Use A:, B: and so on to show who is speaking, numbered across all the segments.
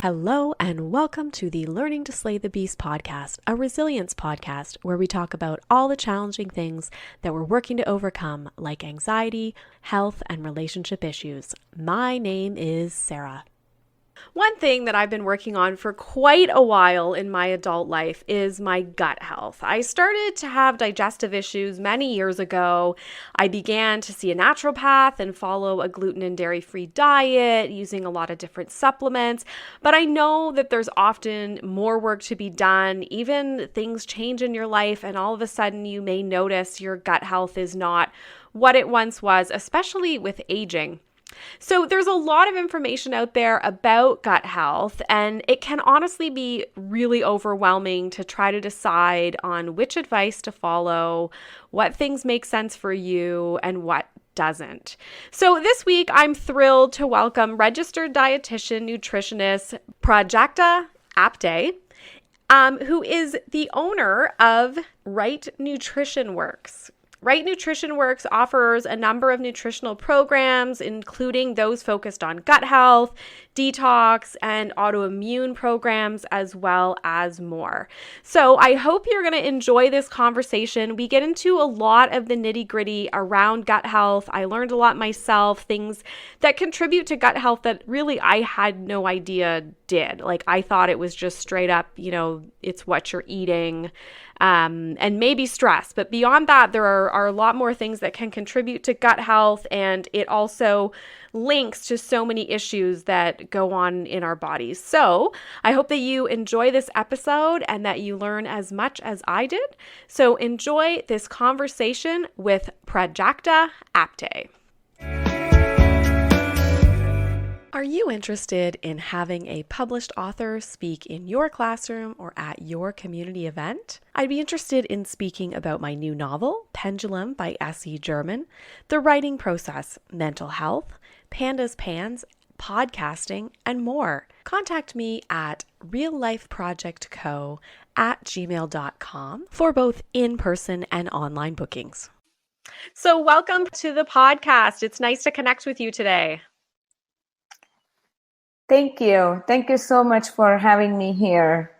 A: Hello and welcome to the Learning to Slay the Beast podcast, a resilience podcast where we talk about all the challenging things that we're working to overcome, like anxiety, health, and relationship issues. My name is Sarah. One thing that I've been working on for quite a while in my adult life is my gut health. I started to have digestive issues many years ago. I began to see a naturopath and follow a gluten and dairy-free diet using a lot of different supplements, but I know that there's often more work to be done. Even things change in your life and all of a sudden you may notice your gut health is not what it once was, especially with aging. So there's a lot of information out there about gut health, and it can honestly be really overwhelming to try to decide on which advice to follow, what things make sense for you, and what doesn't. So this week, I'm thrilled to welcome registered dietitian nutritionist Prajakta Apte, who is the owner of Right Nutrition Works. Right Nutrition Works offers a number of nutritional programs, including those focused on gut health, detox, and autoimmune programs, as well as more. So I hope you're going to enjoy this conversation. We get into a lot of the nitty-gritty around gut health. I learned a lot myself, things that contribute to gut health that really I had no idea did. Like I thought it was just straight up, it's what you're eating. And maybe stress. But beyond that, there are a lot more things that can contribute to gut health, and it also links to so many issues that go on in our bodies. So I hope that you enjoy this episode and that you learn as much as I did. So enjoy this conversation with Prajakta Apte. Are you interested in having a published author speak in your classroom or at your community event? I'd be interested in speaking about my new novel, Pendulum by S.E. German, the writing process, mental health, pandas pans, podcasting, and more. Contact me at reallifeprojectco@gmail.com for both in-person and online bookings. So welcome to the podcast. It's nice to connect with you today.
B: Thank you. Thank you so much for having me here.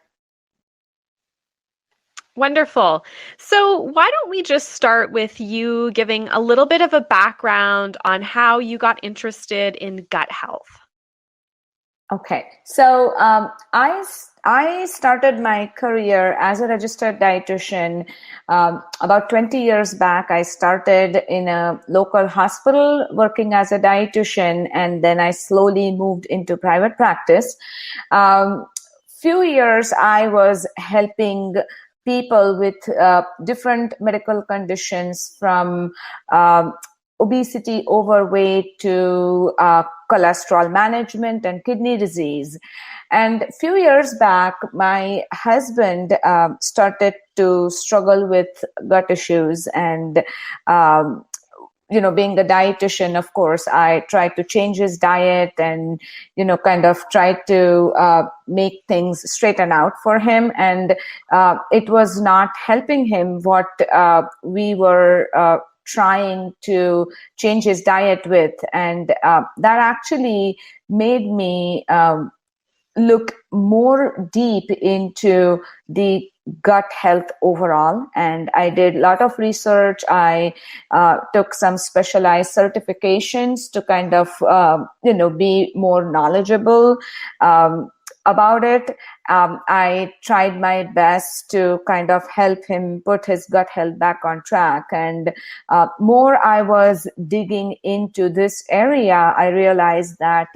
A: Wonderful. So why don't we just start with you giving a little bit of a background on how you got interested in gut health?
B: Okay. So I started my career as a registered dietitian about 20 years back. I started in a local hospital working as a dietitian, and then I slowly moved into private practice. Few years I was helping people with different medical conditions, from obesity, overweight, to cholesterol management and kidney disease. And a few years back, my husband started to struggle with gut issues. And, being a dietitian, of course, I tried to change his diet and, kind of tried to make things straighten out for him. And it was not helping him what we were trying to change his diet with. And that actually made me look more deep into the gut health overall. And I did a lot of research. I took some specialized certifications to kind of, be more knowledgeable about it. I tried my best to kind of help him put his gut health back on track. And more I was digging into this area, I realized that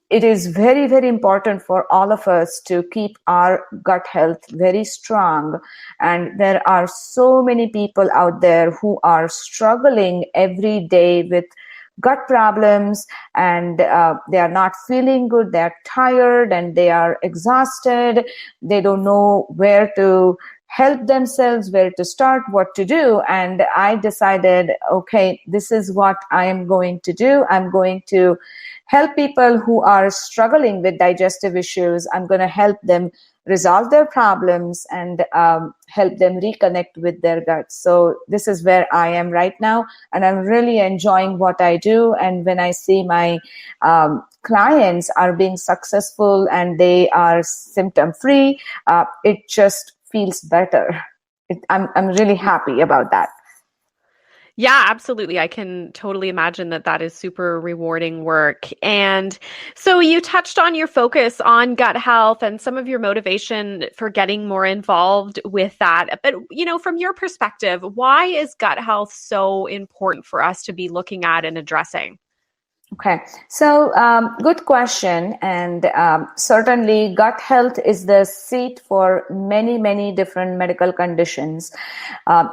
B: it is very, very important for all of us to keep our gut health very strong. And there are so many people out there who are struggling every day with gut problems, and they are not feeling good. They're tired and they are exhausted. They don't know where to help themselves, where to start, what to do. And I decided, okay, this is what I am going to do. I'm going to help people who are struggling with digestive issues. I'm going to help them resolve their problems and help them reconnect with their guts. So this is where I am right now, and I'm really enjoying what I do. And when I see my clients are being successful and they are symptom free, it just feels better. I'm really happy about that.
A: Yeah, absolutely. I can totally imagine that that is super rewarding work. And so you touched on your focus on gut health and some of your motivation for getting more involved with that. But, from your perspective, why is gut health so important for us to be looking at and addressing?
B: Okay, so good question. And certainly gut health is the seat for many, many different medical conditions.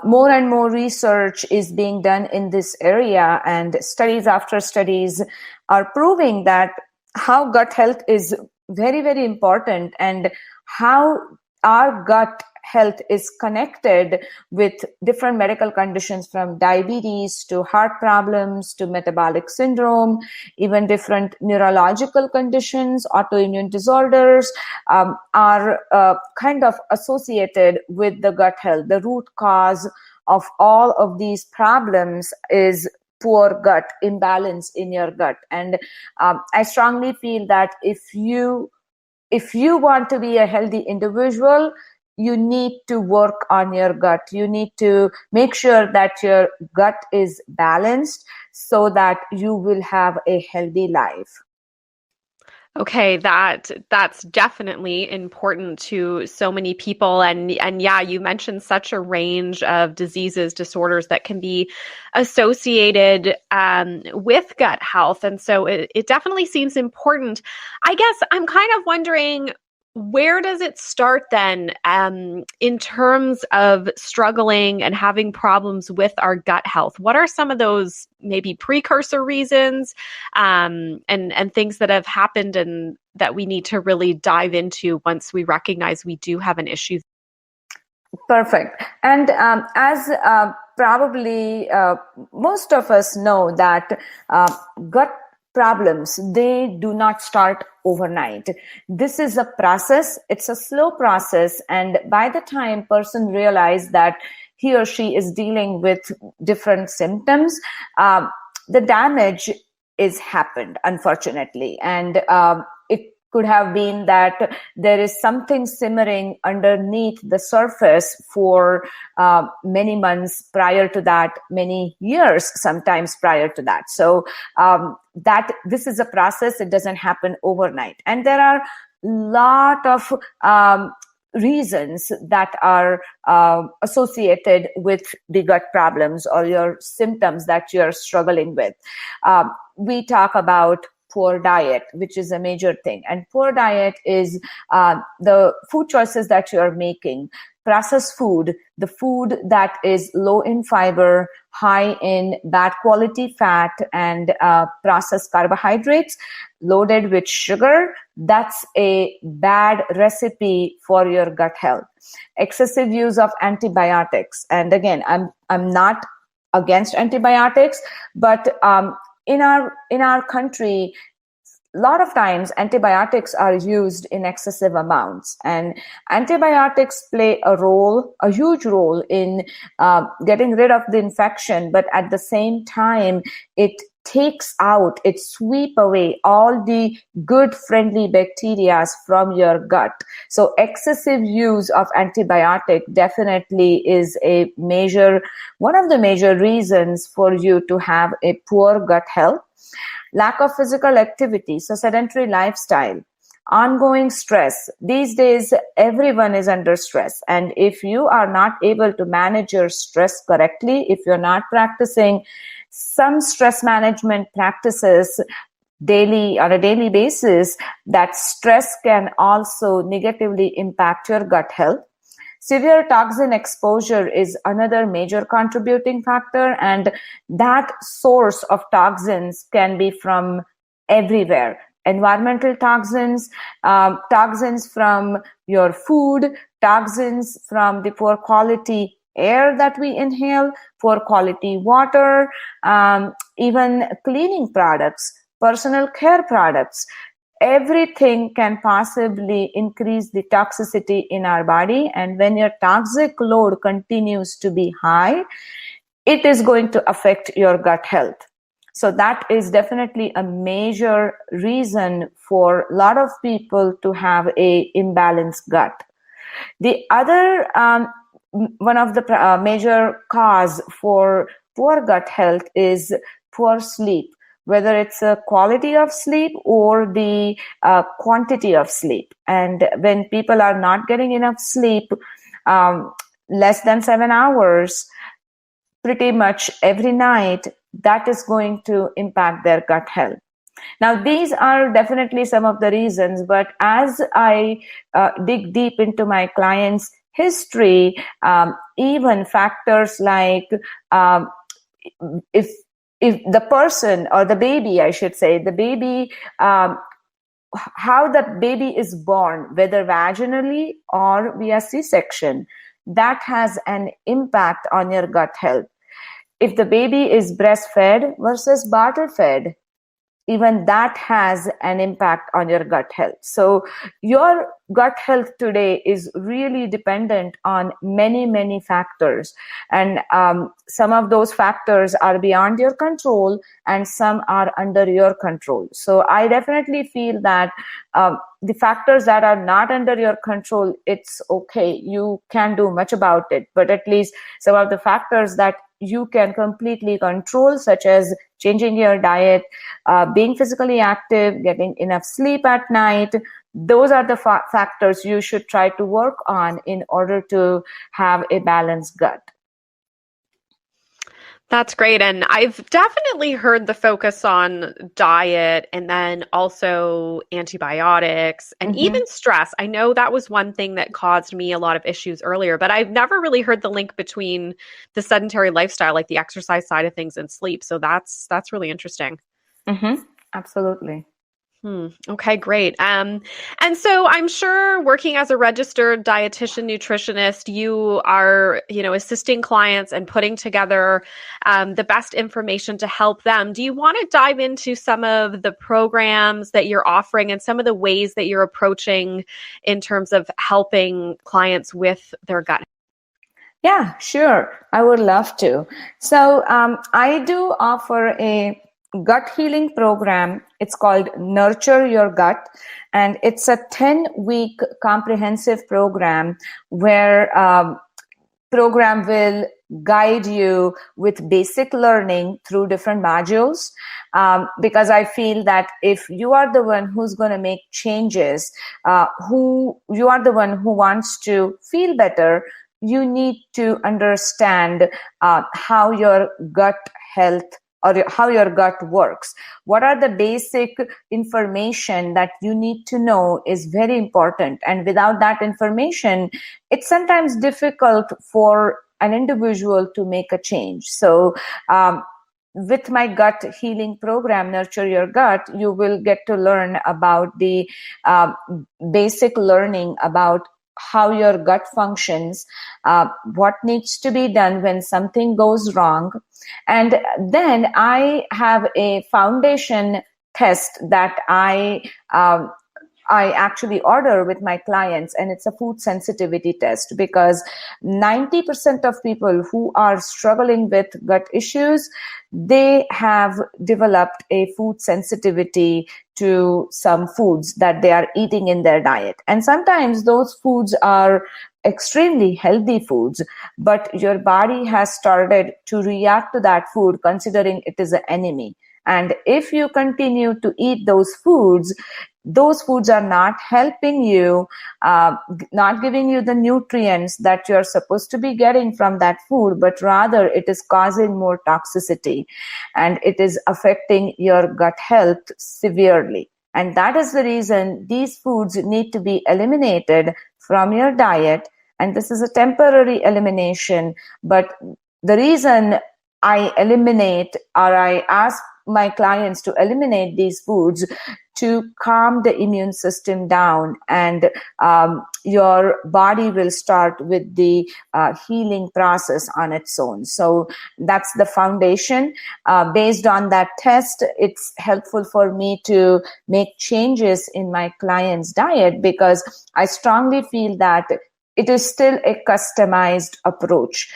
B: More and more research is being done in this area, and studies after studies are proving that how gut health is very, very important, and how our gut health is connected with different medical conditions, from diabetes to heart problems to metabolic syndrome, even different neurological conditions, autoimmune disorders are kind of associated with the gut health. The root cause of all of these problems is poor gut, imbalance in your gut. And I strongly feel that if you want to be a healthy individual, you need to work on your gut. You need to make sure that your gut is balanced so that you will have a healthy life.
A: Okay, that's definitely important to so many people. And yeah, you mentioned such a range of diseases, disorders that can be associated with gut health. And so it definitely seems important. I guess I'm kind of wondering, where does it start then in terms of struggling and having problems with our gut health? What are some of those maybe precursor reasons and things that have happened and that we need to really dive into once we recognize we do have an issue?
B: Perfect. And as probably most of us know that gut problems, they do not start overnight. This is a process. It's a slow process. And by the time person realizes that he or she is dealing with different symptoms, the damage is happened, unfortunately. And it could have been that there is something simmering underneath the surface for many months prior to that, many years sometimes prior to that. So that this is a process. It doesn't happen overnight. And there are a lot of reasons that are associated with the gut problems or your symptoms that you're struggling with. We talk about poor diet, which is a major thing. And poor diet is the food choices that you are making. Processed food, the food that is low in fiber, high in bad quality fat, and processed carbohydrates, loaded with sugar, that's a bad recipe for your gut health. Excessive use of antibiotics. And again, I'm not against antibiotics, but in our country, a lot of times antibiotics are used in excessive amounts, and antibiotics play a huge role in getting rid of the infection, but at the same time, it sweep away all the good friendly bacteria from your gut. So excessive use of antibiotic definitely is one of the major reasons for you to have a poor gut health. Lack of physical activity, so sedentary lifestyle, ongoing stress. These days, everyone is under stress. And if you are not able to manage your stress correctly, if you're not practicing some stress management practices on a daily basis, that stress can also negatively impact your gut health. Severe toxin exposure is another major contributing factor, and that source of toxins can be from everywhere. Environmental toxins, toxins from your food, toxins from the poor quality air that we inhale, poor quality water, even cleaning products, personal care products. everything can possibly increase the toxicity in our body. And when your toxic load continues to be high, it is going to affect your gut health. So that is definitely a major reason for a lot of people to have a imbalanced gut. The other one of the major cause for poor gut health is poor sleep, whether it's a quality of sleep or the quantity of sleep. And when people are not getting enough sleep, less than 7 hours, pretty much every night, that is going to impact their gut health. Now, these are definitely some of the reasons, but as I dig deep into my clients' history, even factors like if the person or the baby, I should say, the baby, how the baby is born, whether vaginally or via C-section, that has an impact on your gut health. If the baby is breastfed versus bottle fed, even that has an impact on your gut health. So your gut health today is really dependent on many, many factors. And some of those factors are beyond your control and some are under your control. So I definitely feel that the factors that are not under your control, it's okay. You can't do much about it. But at least some of the factors that you can completely control, such as changing your diet, being physically active, getting enough sleep at night, those are the factors you should try to work on in order to have a balanced gut.
A: That's great. And I've definitely heard the focus on diet and then also antibiotics and even stress. I know that was one thing that caused me a lot of issues earlier, but I've never really heard the link between the sedentary lifestyle, like the exercise side of things, and sleep. So that's really interesting.
B: Absolutely.
A: Okay, great. And so I'm sure working as a registered dietitian nutritionist, you are, assisting clients and putting together the best information to help them. Do you want to dive into some of the programs that you're offering and some of the ways that you're approaching in terms of helping clients with their gut?
B: Yeah, sure. I would love to. So I do offer a gut healing program. It's called Nurture Your Gut, and it's a 10-week comprehensive program where program will guide you with basic learning through different modules, because I feel that if you are the one who's going to make changes, who you are the one who wants to feel better, you need to understand how your gut health or how your gut works. What are the basic information that you need to know is very important. And without that information, it's sometimes difficult for an individual to make a change. So with my gut healing program, Nurture Your Gut, you will get to learn about the basic learning about how your gut functions, what needs to be done when something goes wrong. And then I have a foundation test that I actually order with my clients, and it's a food sensitivity test, because 90% of people who are struggling with gut issues, they have developed a food sensitivity to some foods that they are eating in their diet. And sometimes those foods are extremely healthy foods, but your body has started to react to that food considering it is an enemy. And if you continue to eat those foods are not helping you, not giving you the nutrients that you're supposed to be getting from that food, but rather it is causing more toxicity and it is affecting your gut health severely. And that is the reason these foods need to be eliminated from your diet. And this is a temporary elimination, but the reason I eliminate, or I ask my clients to eliminate these foods, to calm the immune system down, and your body will start with the healing process on its own. So that's the foundation. Based on that test, it's helpful for me to make changes in my client's diet, because I strongly feel that it is still a customized approach.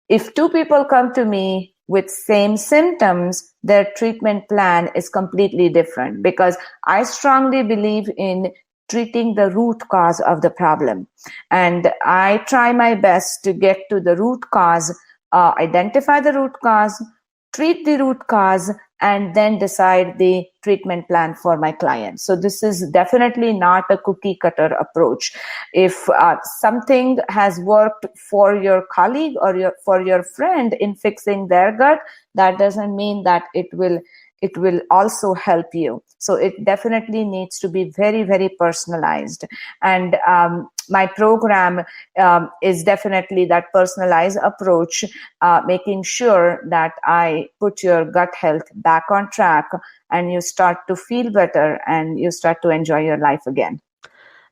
B: If two people come to me with same symptoms, their treatment plan is completely different, because I strongly believe in treating the root cause of the problem. And I try my best to get to the root cause, identify the root cause, treat the root cause, and then decide the treatment plan for my client. So this is definitely not a cookie cutter approach. If something has worked for your colleague or for your friend in fixing their gut, that doesn't mean that it will also help you. So it definitely needs to be very, very personalized. And my program is definitely that personalized approach, making sure that I put your gut health back on track, and you start to feel better and you start to enjoy your life again.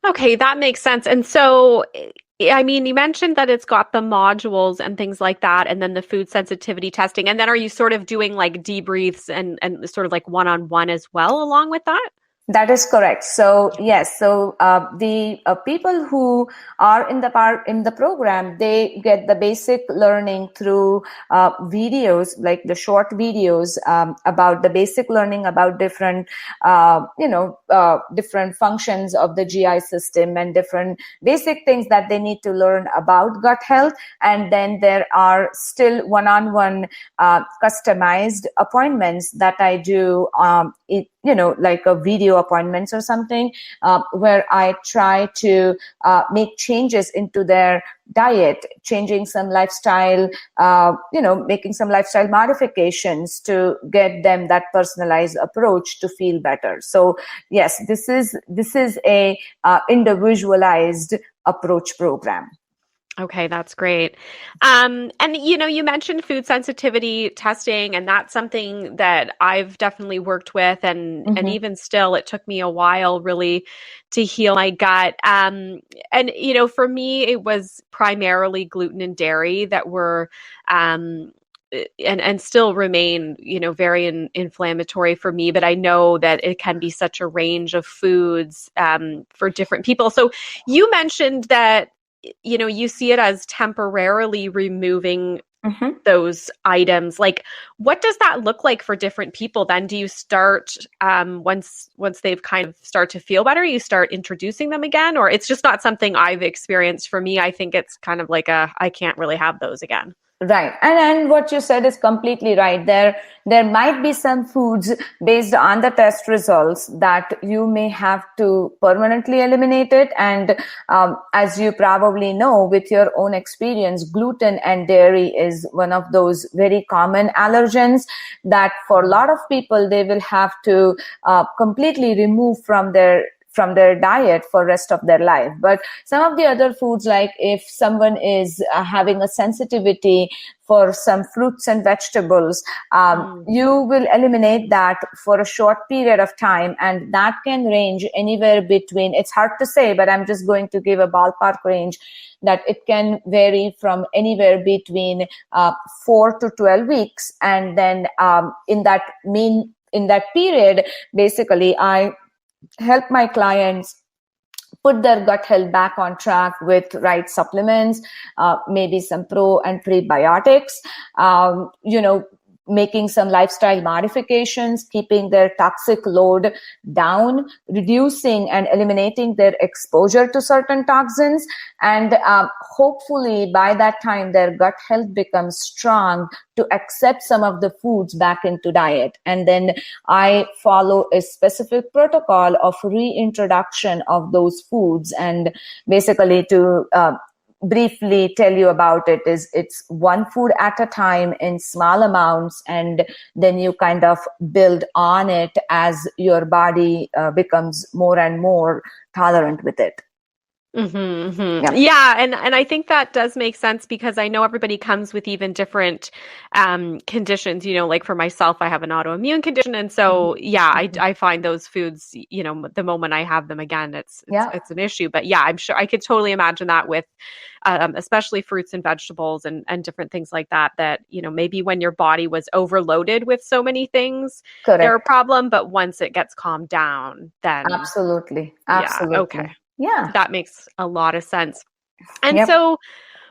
A: Okay, that makes sense. And so, I mean, you mentioned that it's got the modules and things like that, and then the food sensitivity testing. And then are you sort of doing like debriefs and sort of like one-on-one as well along with that?
B: That is correct. So yes, so the people who are in the program, they get the basic learning through videos, like the short videos about the basic learning about different different functions of the GI system and different basic things that they need to learn about gut health. And then there are still one-on-one customized appointments that I do, like a video appointments or something, where I try to make changes into their diet, changing some lifestyle, making some lifestyle modifications to get them that personalized approach to feel better. So yes, this is a individualized approach program.
A: Okay, that's great. And you mentioned food sensitivity testing, and that's something that I've definitely worked with, and even still, it took me a while really to heal my gut. And for me, it was primarily gluten and dairy that were and still remain, very inflammatory for me. But I know that it can be such a range of foods for different people. So you mentioned that you see it as temporarily removing those items. Like, what does that look like for different people then? Do you start once they've kind of start to feel better, you start introducing them again? Or it's just not something I've experienced? For me, I think it's kind of like I can't really have those again.
B: Right. And what you said is completely right. There might be some foods based on the test results that you may have to permanently eliminate it. And as you probably know, with your own experience, gluten and dairy is one of those very common allergens that for a lot of people, they will have to completely remove from their diet for rest of their life. But some of the other foods, like if someone is having a sensitivity for some fruits and vegetables, you will eliminate that for a short period of time. And that can range anywhere between, it's hard to say, but I'm just going to give a ballpark range, that it can vary from anywhere between 4 to 12 weeks. And then in that period, basically, I help my clients put their gut health back on track with right supplements, maybe some pro and prebiotics, making some lifestyle modifications, keeping their toxic load down, reducing and eliminating their exposure to certain toxins. And hopefully by that time, their gut health becomes strong to accept some of the foods back into diet. And then I follow a specific protocol of reintroduction of those foods. And basically, to briefly tell you about it, is it's one food at a time in small amounts, and then you kind of build on it as your body becomes more and more tolerant with it. Yeah.
A: Yeah, and I think that does make sense because I know everybody comes with even different conditions. Like for myself, I have an autoimmune condition, and so yeah, I find those foods, the moment I have them again,
B: Yeah.
A: it's an issue. But yeah, I'm sure I could totally imagine that with especially fruits and vegetables and different things like that. That maybe when your body was overloaded with so many things, they're a
B: Correct.
A: problem. But once it gets calmed down, then
B: Absolutely.
A: yeah, okay.
B: Absolutely. Yeah.
A: That makes a lot of sense. And
B: Yep.
A: so,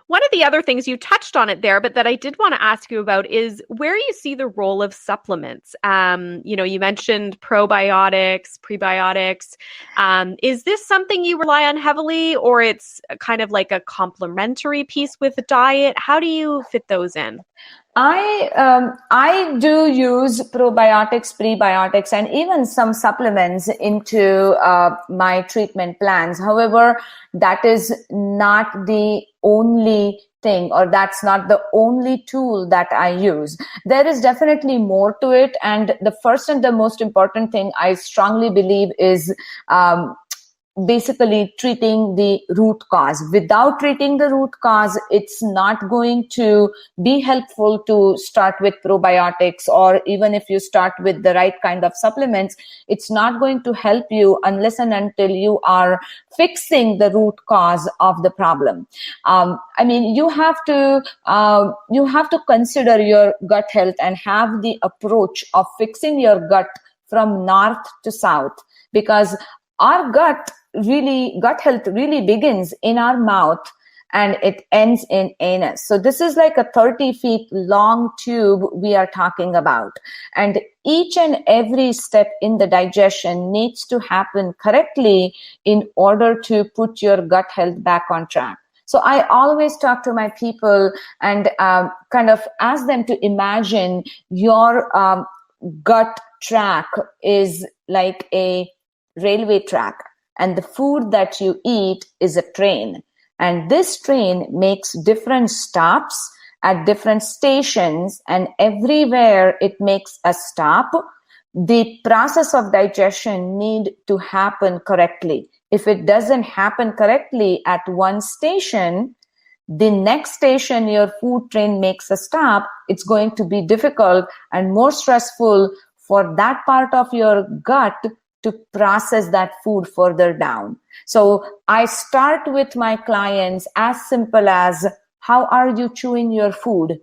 A: one of the other things you touched on it there, but that I did want to ask you about is where you see the role of supplements. You mentioned probiotics, prebiotics. Is this something you rely on heavily, or it's kind of like a complementary piece with the diet? How do you fit those in?
B: I do use probiotics, prebiotics, and even some supplements into my treatment plans. However, that is not the only thing, or that's not the only tool that I use. There is definitely more to it, and the first and the most important thing I strongly believe is basically treating the root cause. Without treating the root cause, it's not going to be helpful to start with probiotics, or even if you start with the right kind of supplements, it's not going to help you unless and until you are fixing the root cause of the problem. You have to consider your gut health and have the approach of fixing your gut from north to south, because our gut health really begins in our mouth and it ends in anus. So this is like a 30 feet long tube we are talking about. And each and every step in the digestion needs to happen correctly in order to put your gut health back on track. So I always talk to my people and kind of ask them to imagine your gut track is like a railway track, and the food that you eat is a train. And this train makes different stops at different stations, and everywhere it makes a stop, the process of digestion need to happen correctly. If it doesn't happen correctly at one station, the next station your food train makes a stop, it's going to be difficult and more stressful for that part of your gut to process that food further down. So I start with my clients as simple as, how are you chewing your food?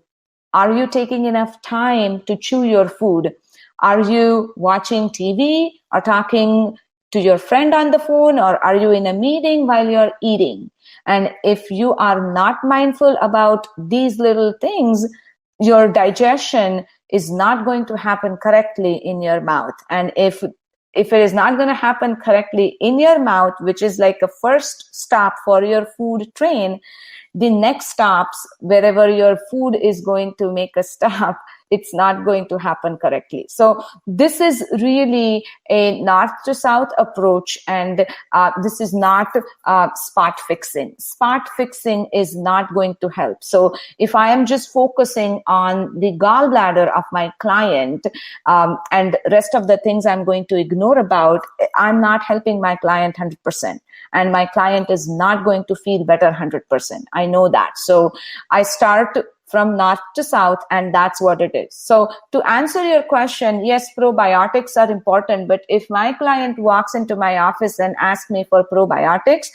B: Are you taking enough time to chew your food? Are you watching TV or talking to your friend on the phone, or are you in a meeting while you're eating? And if you are not mindful about these little things, your digestion is not going to happen correctly in your mouth. And if it is not going to happen correctly in your mouth, which is like a first stop for your food train, the next stops, wherever your food is going to make a stop, it's not going to happen correctly. So this is really a north to south approach, and this is not spot fixing. Spot fixing is not going to help. So if I am just focusing on the gallbladder of my client and rest of the things I'm going to ignore about, I'm not helping my client 100%. And my client is not going to feel better 100%. I know that. So I start from north to south, and that's what it is. So to answer your question, yes, probiotics are important, but if my client walks into my office and asks me for probiotics,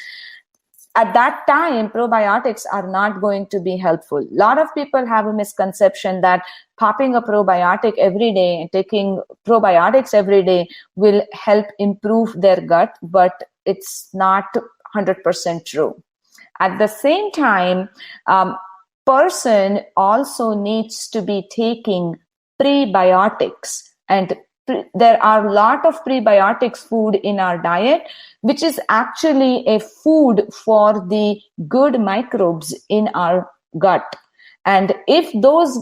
B: at that time, probiotics are not going to be helpful. A lot of people have a misconception that popping a probiotic every day and taking probiotics every day will help improve their gut, but it's not 100% true. At the same time, person also needs to be taking prebiotics, and there are a lot of prebiotics food in our diet, which is actually a food for the good microbes in our gut. And if those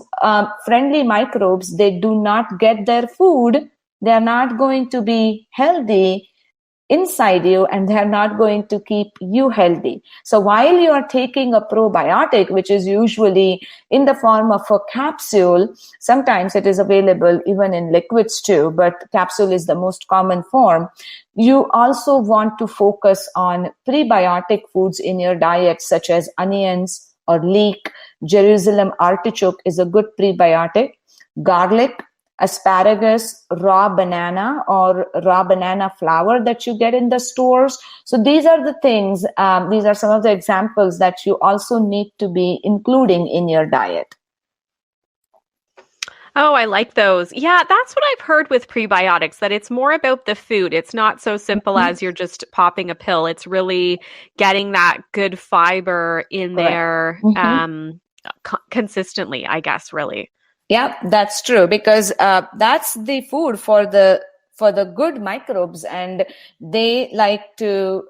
B: friendly microbes, they do not get their food, they are not going to be healthy inside you, and they're not going to keep you healthy. So while you are taking a probiotic, which is usually in the form of a capsule, sometimes it is available even in liquids too, but capsule is the most common form. You also want to focus on prebiotic foods in your diet, such as onions or leek. Jerusalem artichoke is a good prebiotic. Garlic, asparagus, raw banana or raw banana flour that you get in the stores. So these are the things, these are some of the examples that you also need to be including in your diet.
A: Oh, I like those. Yeah, that's what I've heard with prebiotics, that it's more about the food. It's not so simple as you're just popping a pill. It's really getting that good fiber in there consistently, I guess, really.
B: Yeah, that's true, because that's the food for the good microbes, and they like to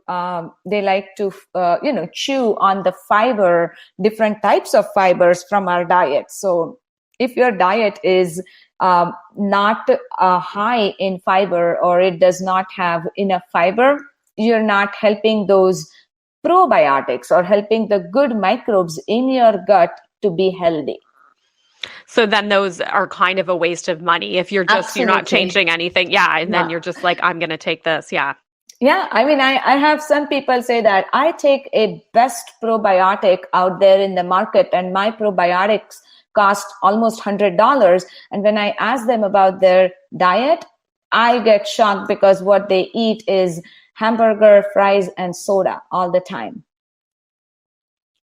B: chew on the fiber, different types of fibers from our diet. So if your diet is not high in fiber, or it does not have enough fiber, you're not helping those probiotics or helping the good microbes in your gut to be healthy.
A: So then those are kind of a waste of money if you're not changing anything. Yeah. And then you're just like, I'm going to take this. Yeah.
B: Yeah. I mean, I have some people say that I take a best probiotic out there in the market, and my probiotics cost almost $100. And when I ask them about their diet, I get shocked, because what they eat is hamburger, fries, and soda all the time.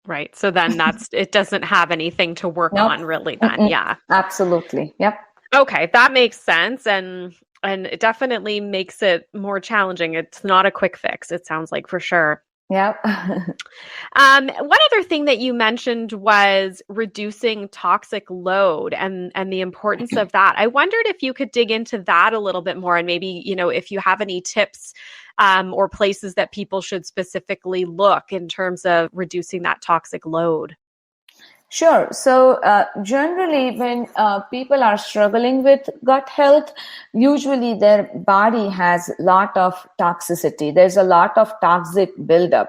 A: Right. So then it doesn't have anything to work on really then. Yeah.
B: Absolutely. Yep.
A: Okay. That makes sense. And it definitely makes it more challenging. It's not a quick fix, it sounds like, for sure.
B: Yep.
A: One other thing that you mentioned was reducing toxic load and the importance of that. I wondered if you could dig into that a little bit more, and maybe, if you have any tips or places that people should specifically look in terms of reducing that toxic load.
B: Sure. So generally, when people are struggling with gut health, usually their body has a lot of toxicity. There's a lot of toxic buildup.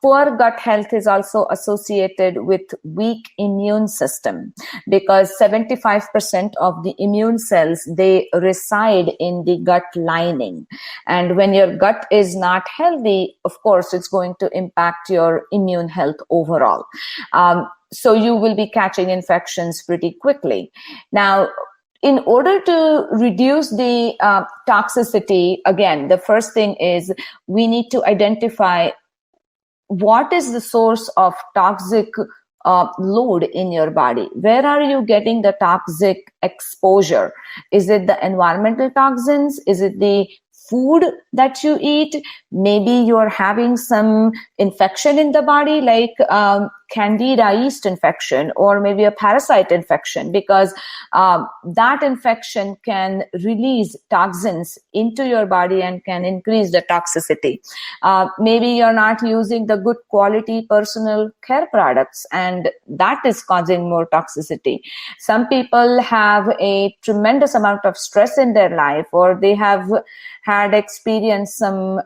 B: Poor gut health is also associated with weak immune system, because 75% of the immune cells, they reside in the gut lining. And when your gut is not healthy, of course, it's going to impact your immune health overall. So you will be catching infections pretty quickly. Now, in order to reduce the toxicity, again, the first thing is we need to identify what is the source of toxic load in your body. Where are you getting the toxic exposure? Is it the environmental toxins? Is it the food that you eat? Maybe you're having some infection in the body, like candida yeast infection, or maybe a parasite infection, because that infection can release toxins into your body and can increase the toxicity. Maybe you're not using the good quality personal care products, and that is causing more toxicity. Some people have a tremendous amount of stress in their life, or they have had experienced some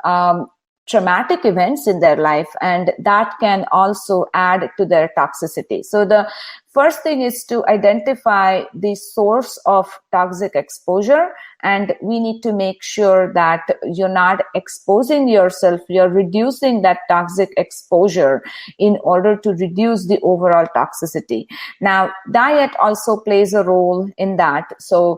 B: traumatic events in their life, and that can also add to their toxicity. So the first thing is to identify the source of toxic exposure, and we need to make sure that you're not exposing yourself, you're reducing that toxic exposure in order to reduce the overall toxicity. Now, diet also plays a role in that. So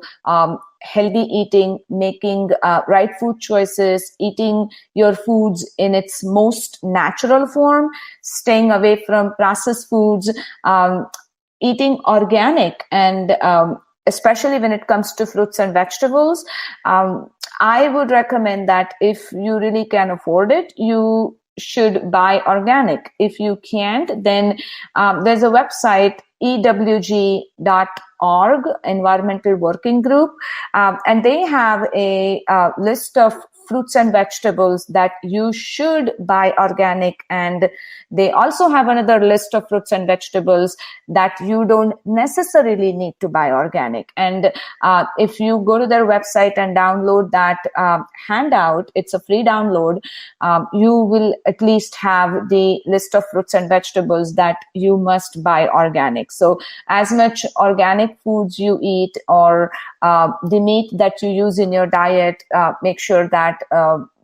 B: healthy eating, making right food choices, eating your foods in its most natural form, staying away from processed foods, eating organic, and especially when it comes to fruits and vegetables. I would recommend that if you really can afford it, you should buy organic. If you can't, then there's a website, ewg.org, Environmental Working Group, and they have a list of fruits and vegetables that you should buy organic, and they also have another list of fruits and vegetables that you don't necessarily need to buy organic. And if you go to their website and download that handout, it's a free download, you will at least have the list of fruits and vegetables that you must buy organic. So as much organic foods you eat, or the meat that you use in your diet, make sure that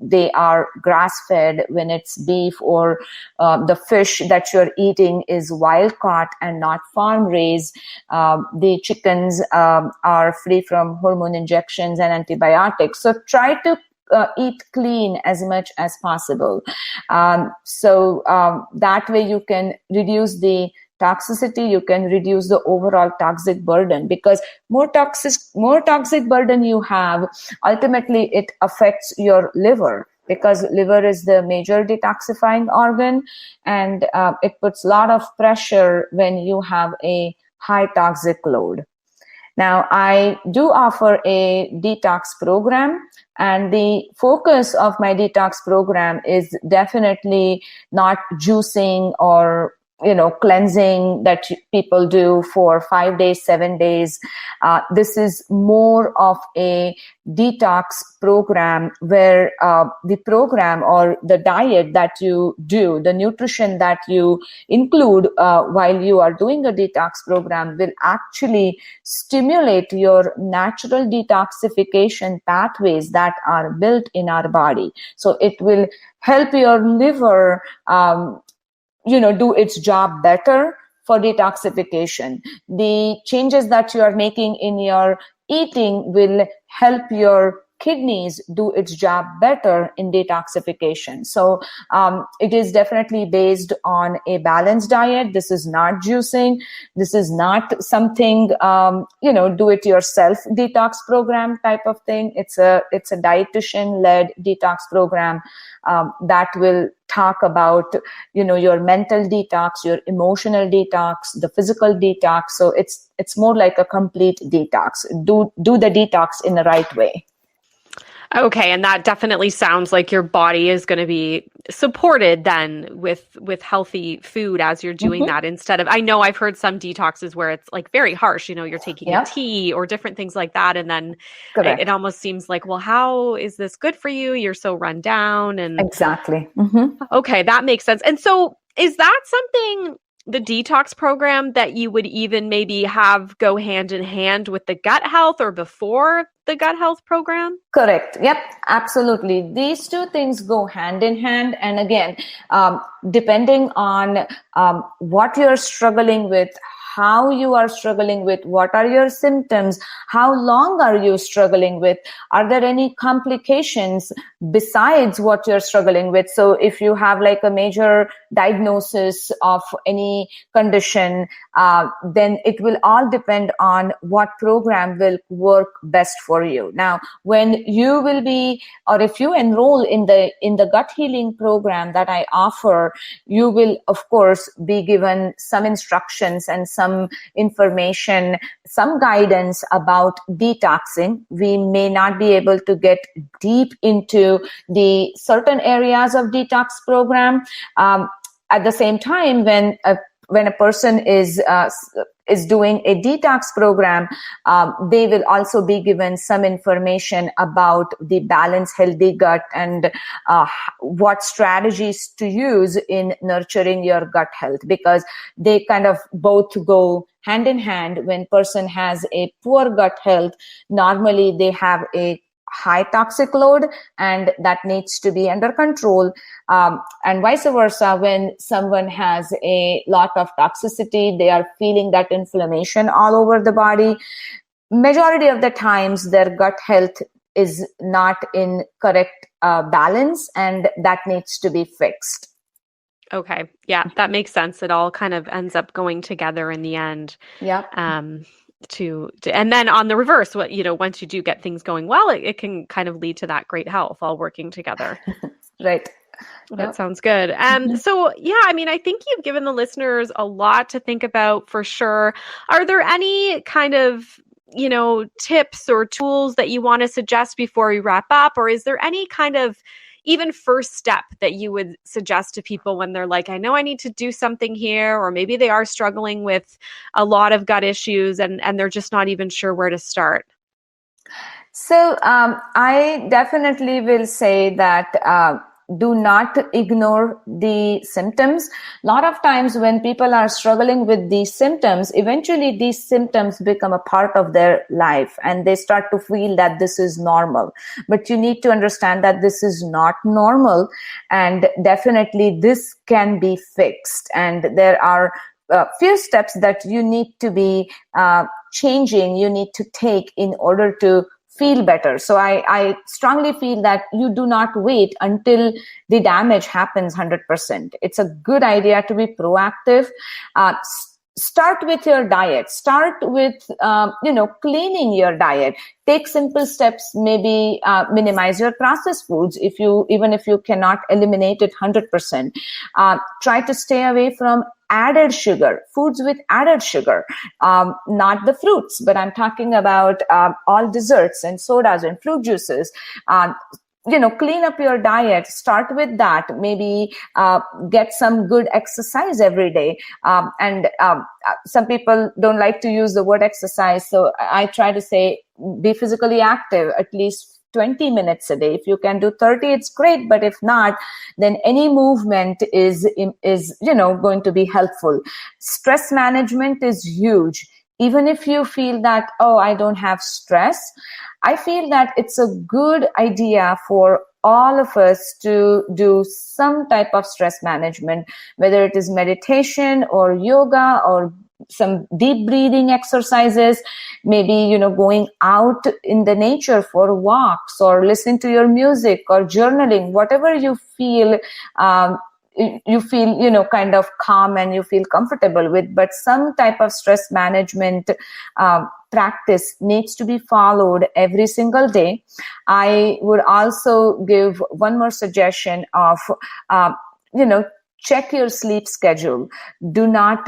B: they are grass-fed when it's beef, or the fish that you're eating is wild-caught and not farm-raised. The chickens are free from hormone injections and antibiotics. So try to eat clean as much as possible. So that way you can reduce the toxicity, you can reduce the overall toxic burden, because more toxic burden you have, ultimately it affects your liver, because liver is the major detoxifying organ, and it puts a lot of pressure when you have a high toxic load. Now, I do offer a detox program, and the focus of my detox program is definitely not juicing or cleansing that people do for 5 days, 7 days. This is more of a detox program where the program or the diet that you do, the nutrition that you include while you are doing a detox program will actually stimulate your natural detoxification pathways that are built in our body. So it will help your liver do its job better for detoxification. The changes that you are making in your eating will help your kidneys do its job better in detoxification. So it is definitely based on a balanced diet. This is not juicing. This is not something, do it yourself detox program type of thing. It's a dietitian led detox program that will talk about, your mental detox, your emotional detox, the physical detox. So it's more like a complete detox. Do the detox in the right way.
A: Okay, and that definitely sounds like your body is going to be supported then with healthy food as you're doing that, instead of, I know I've heard some detoxes where it's like very harsh, you're taking a tea or different things like that, and then it almost seems like, well, how is this good for you? You're so run down. And
B: exactly.
A: Okay, that makes sense. And so is that something, the detox program, that you would even maybe have go hand in hand with the gut health or before the gut health program?
B: Correct. Yep, absolutely. These two things go hand in hand. And again, depending on what you're struggling with, how you are struggling with, what are your symptoms, how long are you struggling with, are there any complications besides what you're struggling with? So if you have like a major diagnosis of any condition, then it will all depend on what program will work best for you. Now, when you will be, or if you enroll in the gut healing program that I offer, you will of course be given some instructions and some information, some guidance about detoxing. We may not be able to get deep into the certain areas of detox program. At the same time, when a person is doing a detox program, they will also be given some information about the balanced, healthy gut and what strategies to use in nurturing your gut health, because they kind of both go hand in hand. When person has a poor gut health, normally they have a high toxic load, and that needs to be under control. And vice versa, when someone has a lot of toxicity, they are feeling that inflammation all over the body. Majority of the times, their gut health is not in correct balance, and that needs to be fixed.
A: Okay. Yeah, that makes sense. It all kind of ends up going together in the end.
B: Yeah.
A: And then on the reverse, once you do get things going well, it can kind of lead to that great health all working together.
B: Right.
A: That sounds good. So yeah, I think you've given the listeners a lot to think about for sure. Are there any kind of tips or tools that you want to suggest before we wrap up? Or is there any kind of even first step that you would suggest to people when they're like, I know I need to do something here, or maybe they are struggling with a lot of gut issues and they're just not even sure where to start?
B: So I definitely will say that do not ignore the symptoms. A lot of times when people are struggling with these symptoms, eventually these symptoms become a part of their life and they start to feel that this is normal. But you need to understand that this is not normal, and definitely this can be fixed. And there are a few steps that you need to be changing, you need to take in order to feel better. So I strongly feel that you do not wait until the damage happens 100%. It's a good idea to be proactive. Start with your diet. Start with, cleaning your diet. Take simple steps, maybe minimize your processed foods even if you cannot eliminate it 100%. Try to stay away from added sugar, foods with added sugar, not the fruits, but I'm talking about all desserts and sodas and fruit juices. Clean up your diet. Start with that. Maybe get some good exercise every day. And some people don't like to use the word exercise, so I try to say be physically active at least 20 minutes a day. If you can do 30, it's great. But if not, then any movement is going to be helpful. Stress management is huge. Even if you feel that, oh, I don't have stress, I feel that it's a good idea for all of us to do some type of stress management, whether it is meditation or yoga or some deep breathing exercises, maybe, going out in the nature for walks or listening to your music or journaling, whatever you feel, kind of calm and you feel comfortable with. But some type of stress management practice needs to be followed every single day. I would also give one more suggestion of, check your sleep schedule. Do not,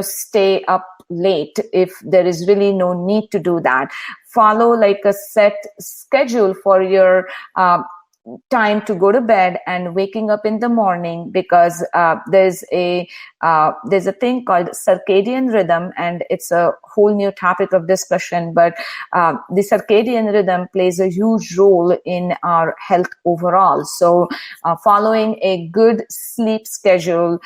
B: stay up late if there is really no need to do that. Follow like a set schedule for your time to go to bed and waking up in the morning, because there's a thing called circadian rhythm, and it's a whole new topic of discussion. But the circadian rhythm plays a huge role in our health overall. So following a good sleep schedule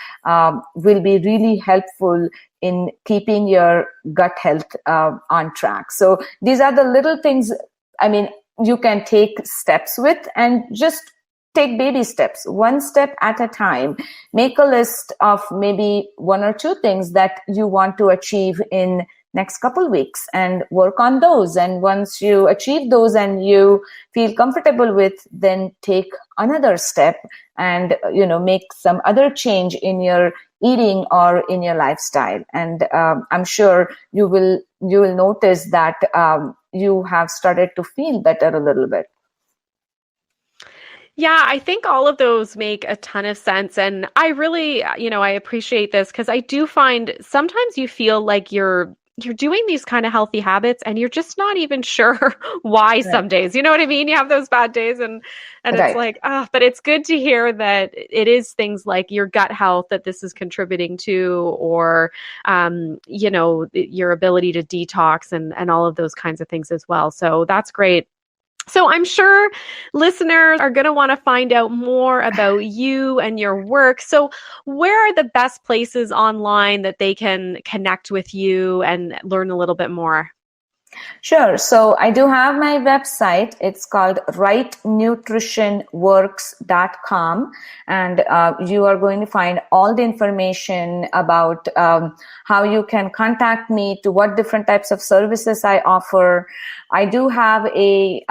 B: will be really helpful in keeping your gut health on track. So these are the little things, you can take steps with, and just take baby steps, one step at a time. Make a list of maybe one or two things that you want to achieve in next couple weeks and work on those. And once you achieve those and you feel comfortable with, then take another step and, make some other change in your eating or in your lifestyle. And I'm sure you will notice that you have started to feel better a little bit.
A: Yeah, I think all of those make a ton of sense. And I really, I appreciate this, because I do find sometimes you feel like you're doing these kind of healthy habits and you're just not even sure why. Right. Some days, you know what I mean? You have those bad days and right. It's like, but it's good to hear that it is things like your gut health that this is contributing to, or, your ability to detox and all of those kinds of things as well. So that's great. So I'm sure listeners are going to want to find out more about you and your work. So where are the best places online that they can connect with you and learn a little bit more?
B: Sure. So I do have my website. It's called Reintroductionworks.com. And you are going to find all the information about how you can contact me, to what different types of services I offer. I do have a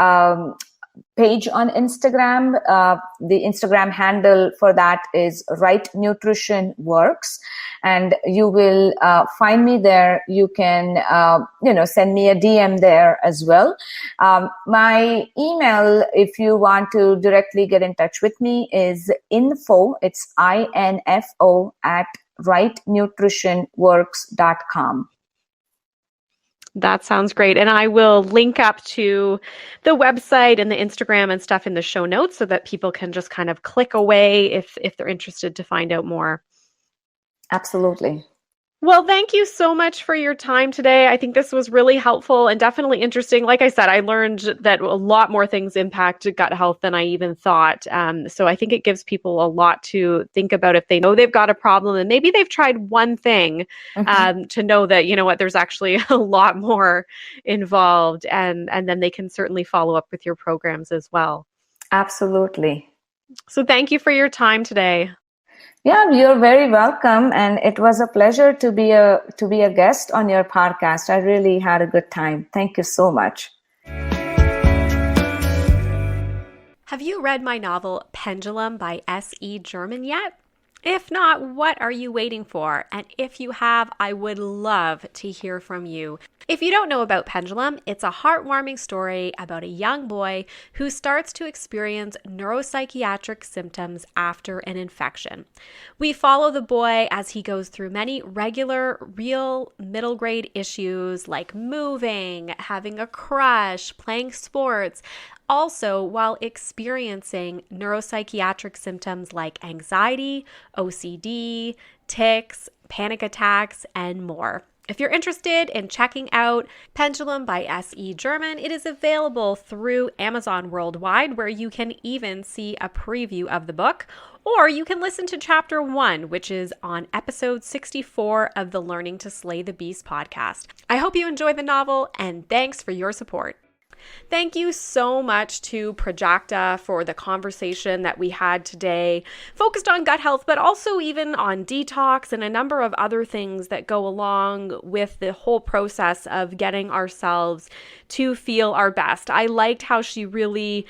B: page on Instagram. The Instagram handle for that is Right Nutrition Works, and you will find me there. You can send me a DM there as well. My email, if you want to directly get in touch with me, is info, it's INFO @ rightnutritionworks.com.
A: That sounds great. And I will link up to the website and the Instagram and stuff in the show notes so that people can just kind of click away if they're interested to find out more.
B: Absolutely.
A: Well, thank you so much for your time today. I think this was really helpful and definitely interesting. Like I said, I learned that a lot more things impact gut health than I even thought. So I think it gives people a lot to think about if they know they've got a problem and maybe they've tried one thing, to know that, you know what, there's actually a lot more involved, and then they can certainly follow up with your programs as well.
B: Absolutely.
A: So thank you for your time today.
B: Yeah, you're very welcome, and it was a pleasure to be a guest on your podcast. I really had a good time. Thank you so much.
A: Have you read my novel Pendulum by S.E. German yet? If not, what are you waiting for? And if you have, I would love to hear from you. If you don't know about Pendulum, it's a heartwarming story about a young boy who starts to experience neuropsychiatric symptoms after an infection. We follow the boy as he goes through many regular, real middle grade issues like moving, having a crush, playing sports, also while experiencing neuropsychiatric symptoms like anxiety, OCD, tics, panic attacks, and more. If you're interested in checking out Pendulum by S.E. German, it is available through Amazon worldwide, where you can even see a preview of the book, or you can listen to Chapter 1, which is on episode 64 of the Learning to Slay the Beast podcast. I hope you enjoy the novel, and thanks for your support. Thank you so much to Prajakta for the conversation that we had today, focused on gut health, but also even on detox and a number of other things that go along with the whole process of getting ourselves to feel our best. I liked how she really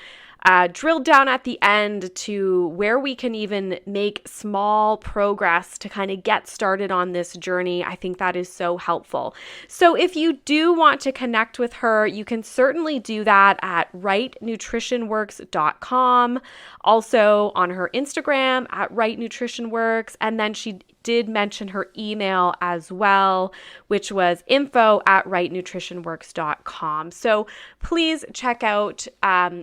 A: drilled down at the end to where we can even make small progress to kind of get started on this journey. I think that is so helpful. So if you do want to connect with her, you can certainly do that at rightnutritionworks.com, also on her Instagram at rightnutritionworks, and then she did mention her email as well, which was info@rightnutritionworks.com. So please check out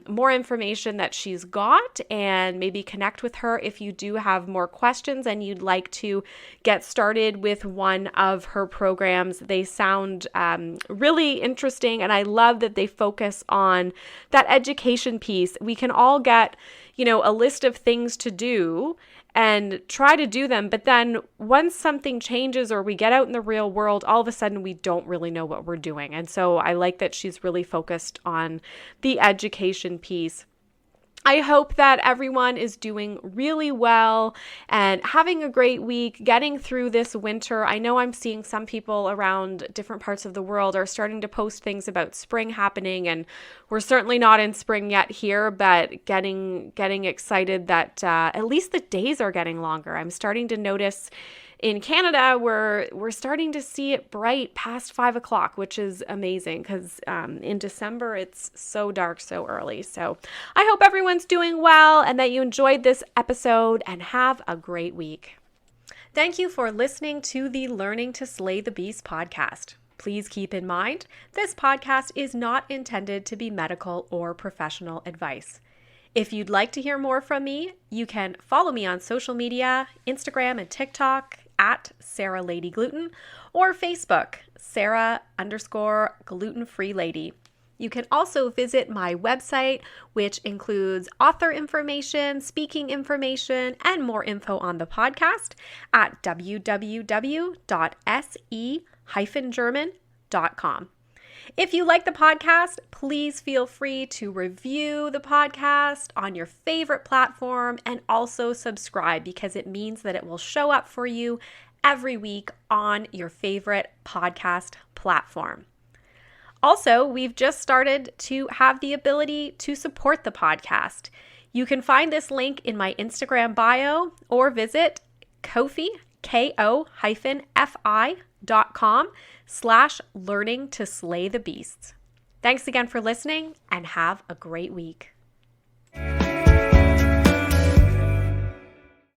A: more information that she's got and maybe connect with her if you do have more questions and you'd like to get started with one of her programs. They sound really interesting, and I love that they focus on that education piece. We can all get, a list of things to do and try to do them. But then once something changes or we get out in the real world, all of a sudden we don't really know what we're doing. And so I like that she's really focused on the education piece. I hope that everyone is doing really well and having a great week, getting through this winter. I know I'm seeing some people around different parts of the world are starting to post things about spring happening, and we're certainly not in spring yet here, but getting excited that at least the days are getting longer. I'm starting to notice in Canada, we're starting to see it bright past 5 o'clock, which is amazing because in December, it's so dark so early. So I hope everyone's doing well and that you enjoyed this episode, and have a great week. Thank you for listening to the Learning to Slay the Beast podcast. Please keep in mind, this podcast is not intended to be medical or professional advice. If you'd like to hear more from me, you can follow me on social media, Instagram and TikTok at Sarah Lady Gluten, or Facebook, Sarah_gluten-free lady. You can also visit my website, which includes author information, speaking information, and more info on the podcast at www.se-german.com. If you like the podcast, please feel free to review the podcast on your favorite platform and also subscribe, because it means that it will show up for you every week on your favorite podcast platform. Also, we've just started to have the ability to support the podcast. You can find this link in my Instagram bio or visit Ko-fi, ko-fi.com/learning to slay the beasts. Thanks again for listening, and have a great week.